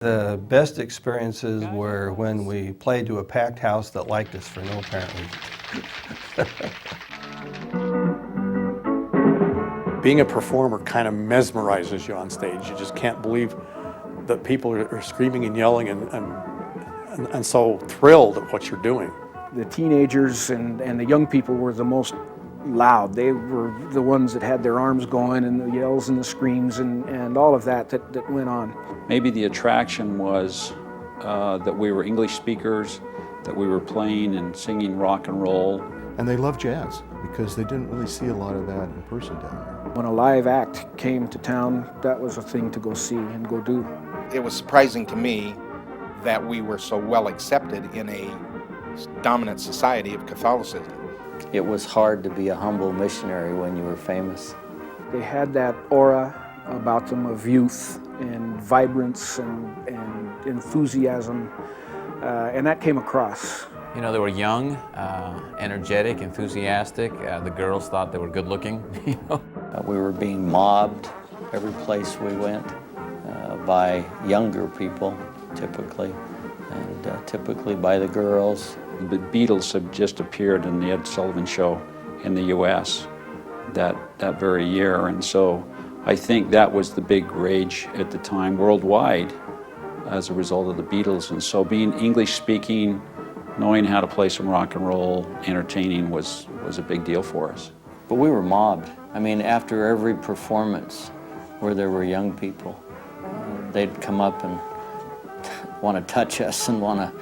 The best experiences were when we played to a packed house that liked us for no apparent reason. Being a performer kind of mesmerizes you on stage. You just can't believe that people are screaming and yelling and so thrilled at what you're doing. The teenagers and the young people were the most loud. They were the ones that had their arms going, and the yells and the screams and all of that went on. Maybe the attraction was that we were English speakers, that we were playing and singing rock and roll. And they loved jazz because they didn't really see a lot of that in person down there. When a live act came to town, that was a thing to go see and go do. It was surprising to me that we were so well accepted in a dominant society of Catholicism. It was hard to be a humble missionary when you were famous. They had that aura about them of youth and vibrance and enthusiasm, and that came across. You know, they were young, energetic, enthusiastic. The girls thought they were good looking. You know? We were being mobbed every place we went by younger people, typically, and typically by the girls. The Beatles had just appeared in the Ed Sullivan Show in the U.S. that very year, and so I think that was the big rage at the time worldwide as a result of the Beatles. And so being English speaking, knowing how to play some rock and roll, entertaining was a big deal for us. But we were mobbed. I mean, after every performance where there were young people, they'd come up and want to touch us and want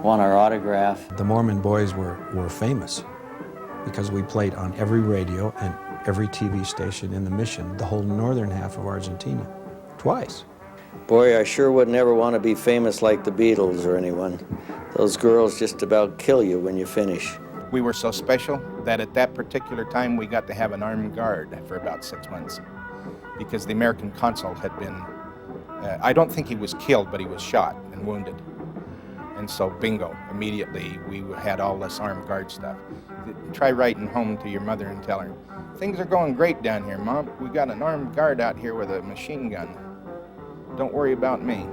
our autograph. The Mormon boys were famous because we played on every radio and every TV station in the mission, the whole northern half of Argentina, twice. Boy, I sure would never want to be famous like the Beatles or anyone. Those girls just about kill you when you finish. We were so special that at that particular time we got to have an armed guard for about 6 months because the American consul had been, I don't think he was killed, but he was shot and wounded. And so, bingo, immediately we had all this armed guard stuff. Try writing home to your mother and tell her, things are going great down here, Mom. We got an armed guard out here with a machine gun. Don't worry about me.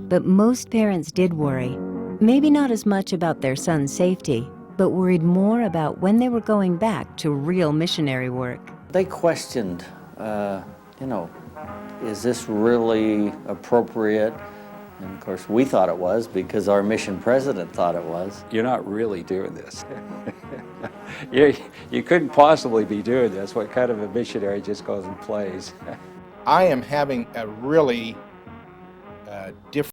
But most parents did worry. Maybe not as much about their son's safety, but worried more about when they were going back to real missionary work. They questioned, is this really appropriate? And of course, we thought it was because our mission president thought it was. You're not really doing this. You couldn't possibly be doing this. What kind of a missionary just goes and plays? I am having a really different